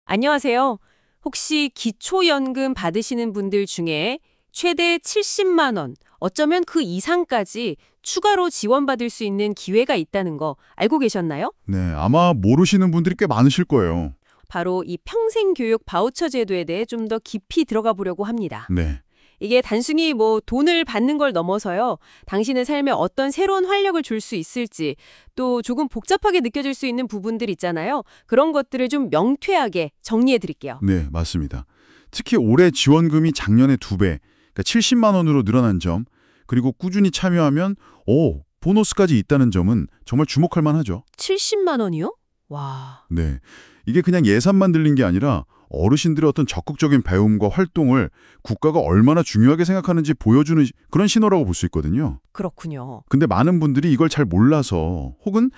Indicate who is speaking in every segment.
Speaker 1: 안녕하세요. 혹시 기초연금 받으시는 분들 중에 최대 70만 원, 어쩌면 그 이상까지 추가로 지원받을 수 있는 기회가 있다는 거 알고 계셨나요?
Speaker 2: 네, 아마 모르시는 분들이 꽤 많으실 거예요.
Speaker 1: 바로 이 평생교육 바우처 제도에 대해 좀 더 깊이 들어가 보려고 합니다.
Speaker 2: 네,
Speaker 1: 이게 단순히 돈을 받는 걸 넘어서요. 당신의 삶에 어떤 새로운 활력을 줄 수 있을지, 또 조금 복잡하게 느껴질 수 있는 부분들 있잖아요. 그런 것들을 좀 명쾌하게 정리해 드릴게요.
Speaker 2: 네, 맞습니다. 특히 올해 지원금이 작년에 2배, 그러니까 70만 원으로 늘어난 점, 그리고 꾸준히 참여하면 보너스까지 있다는 점은 정말 주목할 만하죠.
Speaker 1: 70만 원이요? 와.
Speaker 2: 네, 이게 그냥 예산만 들린 게 아니라 어르신들의 어떤 적극적인 배움과 활동을 국가가 얼마나 중요하게 생각하는지 보여주는 그런 신호라고 볼 수 있거든요.
Speaker 1: 그렇군요.
Speaker 2: 근데 많은 분들이 이걸 잘 몰라서 혹은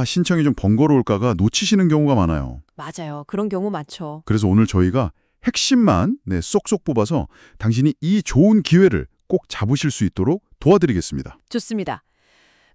Speaker 2: 신청이 좀 번거로울까가 놓치시는 경우가 많아요.
Speaker 1: 맞아요. 그런 경우 많죠.
Speaker 2: 그래서 오늘 저희가 핵심만 쏙쏙 뽑아서 당신이 이 좋은 기회를 꼭 잡으실 수 있도록 도와드리겠습니다.
Speaker 1: 좋습니다.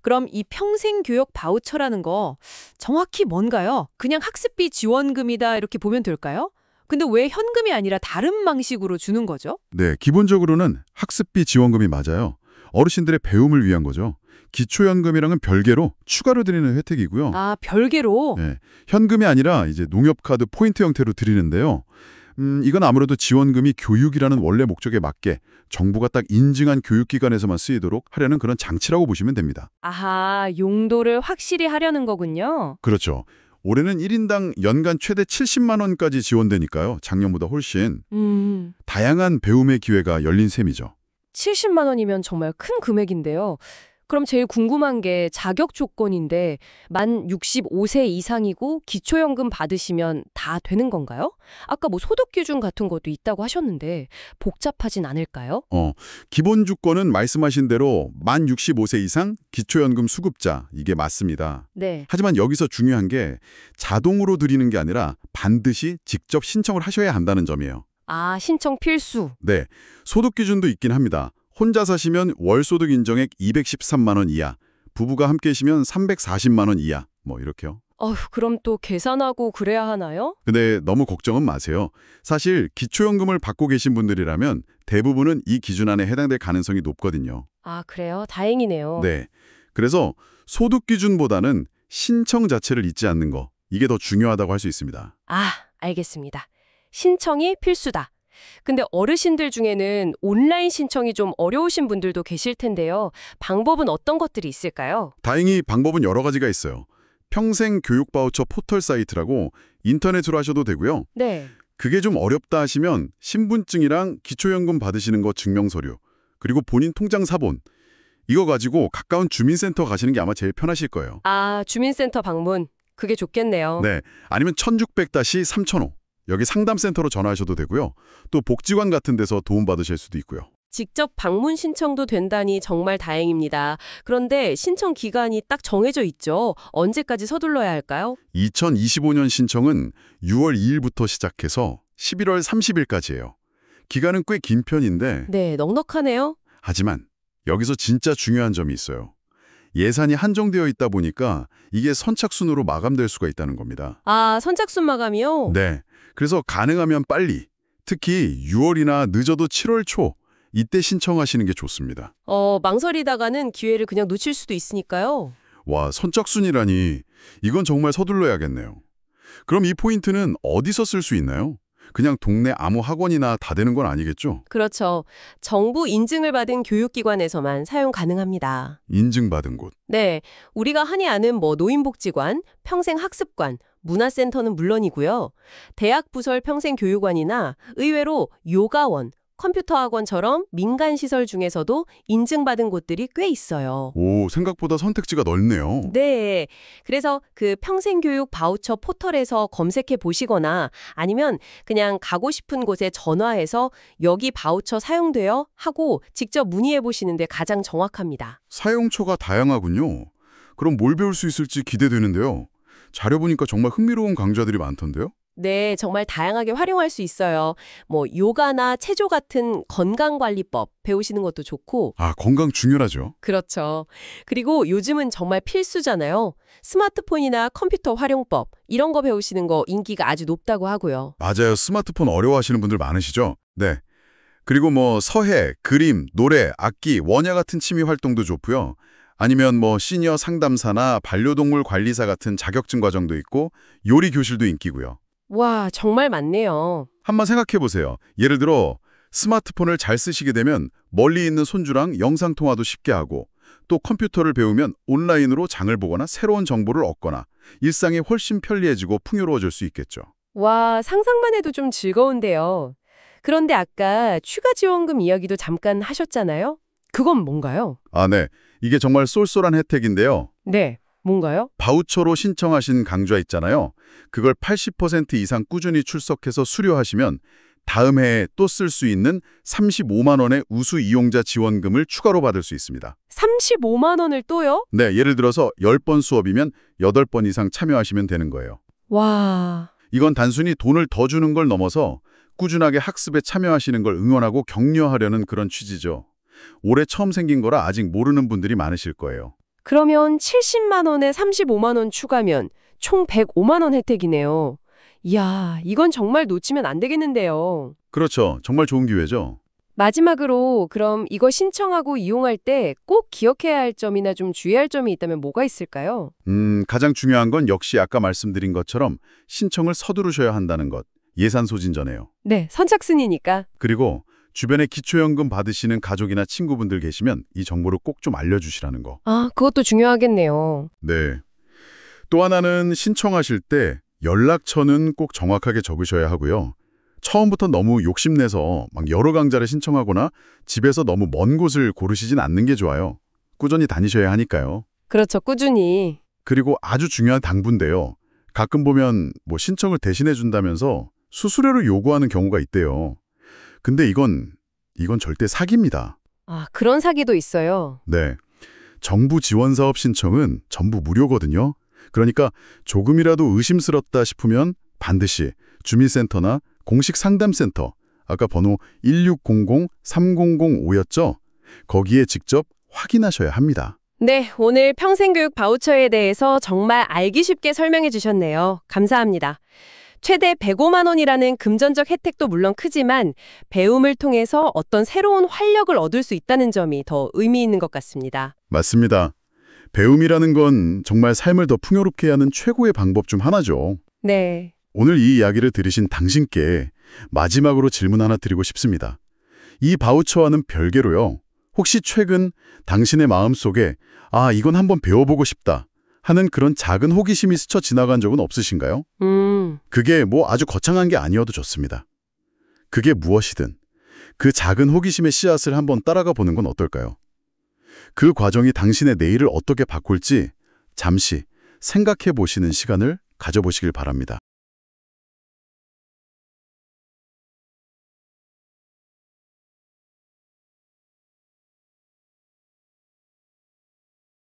Speaker 1: 그럼 이 평생교육 바우처라는 거 정확히 뭔가요? 그냥 학습비 지원금이다 이렇게 보면 될까요? 근데 왜 현금이 아니라 다른 방식으로 주는 거죠?
Speaker 2: 네, 기본적으로는 학습비 지원금이 맞아요. 어르신들의 배움을 위한 거죠. 기초연금이랑은 별개로 추가로 드리는 혜택이고요.
Speaker 1: 아, 별개로?
Speaker 2: 네, 현금이 아니라 이제 농협카드 포인트 형태로 드리는데요. 이건 아무래도 지원금이 교육이라는 원래 목적에 맞게 정부가 딱 인증한 교육기관에서만 쓰이도록 하려는 그런 장치라고 보시면 됩니다.
Speaker 1: 아하, 용도를 확실히 하려는 거군요.
Speaker 2: 그렇죠. 올해는 1인당 연간 최대 70만 원까지 지원되니까요. 작년보다 훨씬 다양한 배움의 기회가 열린 셈이죠.
Speaker 1: 70만 원이면 정말 큰 금액인데요. 그럼 제일 궁금한 게 자격 조건인데 만 65세 이상이고 기초연금 받으시면 다 되는 건가요? 아까 소득 기준 같은 것도 있다고 하셨는데 복잡하진 않을까요?
Speaker 2: 기본 조건은 말씀하신 대로 만 65세 이상 기초연금 수급자, 이게 맞습니다.
Speaker 1: 네.
Speaker 2: 하지만 여기서 중요한 게 자동으로 드리는 게 아니라 반드시 직접 신청을 하셔야 한다는 점이에요.
Speaker 1: 아, 신청 필수.
Speaker 2: 네, 소득 기준도 있긴 합니다. 혼자 사시면 월소득 인정액 213만 원 이하, 부부가 함께 계시면 340만 원 이하, 이렇게요.
Speaker 1: 그럼 또 계산하고 그래야 하나요?
Speaker 2: 근데 너무 걱정은 마세요. 사실 기초연금을 받고 계신 분들이라면 대부분은 이 기준 안에 해당될 가능성이 높거든요.
Speaker 1: 아, 그래요? 다행이네요.
Speaker 2: 네, 그래서 소득 기준보다는 신청 자체를 잊지 않는 거, 이게 더 중요하다고 할 수 있습니다.
Speaker 1: 아, 알겠습니다. 신청이 필수다. 근데 어르신들 중에는 온라인 신청이 좀 어려우신 분들도 계실 텐데요. 방법은 어떤 것들이 있을까요?
Speaker 2: 다행히 방법은 여러 가지가 있어요. 평생교육바우처 포털 사이트라고 인터넷으로 하셔도 되고요.
Speaker 1: 네.
Speaker 2: 그게 좀 어렵다 하시면 신분증이랑 기초연금 받으시는 거 증명서류, 그리고 본인 통장 사본, 이거 가지고 가까운 주민센터 가시는 게 아마 제일 편하실 거예요.
Speaker 1: 아, 주민센터 방문. 그게 좋겠네요.
Speaker 2: 네, 아니면 1600-3005, 여기 상담센터로 전화하셔도 되고요. 또 복지관 같은 데서 도움받으실 수도 있고요.
Speaker 1: 직접 방문 신청도 된다니 정말 다행입니다. 그런데 신청 기간이 딱 정해져 있죠. 언제까지 서둘러야 할까요?
Speaker 2: 2025년 신청은 6월 2일부터 시작해서 11월 30일까지예요. 기간은 꽤 긴 편인데
Speaker 1: 네, 넉넉하네요.
Speaker 2: 하지만 여기서 진짜 중요한 점이 있어요. 예산이 한정되어 있다 보니까 이게 선착순으로 마감될 수가 있다는 겁니다.
Speaker 1: 아, 선착순 마감이요?
Speaker 2: 네, 그래서 가능하면 빨리, 특히 6월이나 늦어도 7월 초, 이때 신청하시는 게 좋습니다.
Speaker 1: 망설이다가는 기회를 그냥 놓칠 수도 있으니까요.
Speaker 2: 와, 선착순이라니 이건 정말 서둘러야겠네요. 그럼 이 포인트는 어디서 쓸 수 있나요? 그냥 동네 아무 학원이나 다 되는 건 아니겠죠?
Speaker 1: 그렇죠. 정부 인증을 받은 교육기관에서만 사용 가능합니다.
Speaker 2: 인증받은 곳.
Speaker 1: 네, 우리가 흔히 아는 노인복지관, 평생학습관, 문화센터는 물론이고요. 대학부설 평생교육원이나 의외로 요가원, 컴퓨터학원처럼 민간시설 중에서도 인증받은 곳들이 꽤 있어요.
Speaker 2: 오, 생각보다 선택지가 넓네요.
Speaker 1: 네. 그래서 그 평생교육 바우처 포털에서 검색해 보시거나 아니면 그냥 가고 싶은 곳에 전화해서 여기 바우처 사용돼요? 하고 직접 문의해 보시는 데 가장 정확합니다.
Speaker 2: 사용처가 다양하군요. 그럼 뭘 배울 수 있을지 기대되는데요. 자료 보니까 정말 흥미로운 강좌들이 많던데요?
Speaker 3: 네, 정말 다양하게 활용할 수 있어요. 뭐 요가나 체조 같은 건강관리법 배우시는 것도 좋고,
Speaker 2: 아, 건강 중요하죠.
Speaker 3: 그렇죠. 그리고 요즘은 정말 필수잖아요. 스마트폰이나 컴퓨터 활용법, 이런 거 배우시는 거 인기가 아주 높다고 하고요.
Speaker 2: 맞아요. 스마트폰 어려워하시는 분들 많으시죠? 네. 그리고 뭐 서예, 그림, 노래, 악기, 원야 같은 취미 활동도 좋고요. 아니면 뭐 시니어 상담사나 반려동물 관리사 같은 자격증 과정도 있고 요리 교실도 인기고요.
Speaker 3: 와, 정말 많네요.
Speaker 2: 한번 생각해 보세요. 예를 들어 스마트폰을 잘 쓰시게 되면 멀리 있는 손주랑 영상 통화도 쉽게 하고 또 컴퓨터를 배우면 온라인으로 장을 보거나 새로운 정보를 얻거나 일상이 훨씬 편리해지고 풍요로워질 수 있겠죠.
Speaker 3: 와, 상상만 해도 좀 즐거운데요. 그런데 아까 추가 지원금 이야기도 잠깐 하셨잖아요. 그건 뭔가요?
Speaker 2: 아, 네. 이게 정말 쏠쏠한 혜택인데요.
Speaker 3: 네, 뭔가요?
Speaker 2: 바우처로 신청하신 강좌 있잖아요. 그걸 80% 이상 꾸준히 출석해서 수료하시면 다음 해에 또 쓸 수 있는 35만 원의 우수 이용자 지원금을 추가로 받을 수 있습니다.
Speaker 3: 35만 원을 또요?
Speaker 2: 네, 예를 들어서 10번 수업이면 8번 이상 참여하시면 되는 거예요.
Speaker 3: 와,
Speaker 2: 이건 단순히 돈을 더 주는 걸 넘어서 꾸준하게 학습에 참여하시는 걸 응원하고 격려하려는 그런 취지죠. 올해 처음 생긴 거라 아직 모르는 분들이 많으실 거예요.
Speaker 3: 그러면 70만 원에 35만 원 추가면 총 105만 원 혜택이네요. 이야, 이건 정말 놓치면 안 되겠는데요.
Speaker 2: 그렇죠. 정말 좋은 기회죠.
Speaker 3: 마지막으로 그럼 이거 신청하고 이용할 때 꼭 기억해야 할 점이나 좀 주의할 점이 있다면 뭐가 있을까요?
Speaker 2: 가장 중요한 건 역시 아까 말씀드린 것처럼 신청을 서두르셔야 한다는 것. 예산 소진전에요.
Speaker 3: 네, 선착순이니까.
Speaker 2: 그리고 주변에 기초연금 받으시는 가족이나 친구분들 계시면 이 정보를 꼭 좀 알려주시라는 거.
Speaker 3: 아, 그것도 중요하겠네요.
Speaker 2: 네. 또 하나는 신청하실 때 연락처는 꼭 정확하게 적으셔야 하고요. 처음부터 너무 욕심내서 막 여러 강좌를 신청하거나 집에서 너무 먼 곳을 고르시진 않는 게 좋아요. 꾸준히 다니셔야 하니까요.
Speaker 3: 그렇죠, 꾸준히.
Speaker 2: 그리고 아주 중요한 당부인데요. 가끔 보면 뭐 신청을 대신해 준다면서 수수료를 요구하는 경우가 있대요. 근데 이건 절대 사기입니다.
Speaker 3: 아, 그런 사기도 있어요.
Speaker 2: 네. 정부 지원 사업 신청은 전부 무료거든요. 그러니까 조금이라도 의심스럽다 싶으면 반드시 주민센터나 공식 상담센터, 아까 번호 1600-3005였죠? 거기에 직접 확인하셔야 합니다.
Speaker 3: 네, 오늘 평생교육 바우처에 대해서 정말 알기 쉽게 설명해 주셨네요. 감사합니다. 최대 105만 원이라는 금전적 혜택도 물론 크지만 배움을 통해서 어떤 새로운 활력을 얻을 수 있다는 점이 더 의미 있는 것 같습니다.
Speaker 2: 맞습니다. 배움이라는 건 정말 삶을 더 풍요롭게 하는 최고의 방법 중 하나죠.
Speaker 3: 네.
Speaker 2: 오늘 이 이야기를 들으신 당신께 마지막으로 질문 하나 드리고 싶습니다. 이 바우처와는 별개로요. 혹시 최근 당신의 마음속에 아, 이건 한번 배워보고 싶다 하는 그런 작은 호기심이 스쳐 지나간 적은 없으신가요? 그게 뭐 아주 거창한 게 아니어도 좋습니다. 그게 무엇이든 그 작은 호기심의 씨앗을 한번 따라가 보는 건 어떨까요? 그 과정이 당신의 내일을 어떻게 바꿀지 잠시 생각해 보시는 시간을 가져보시길 바랍니다.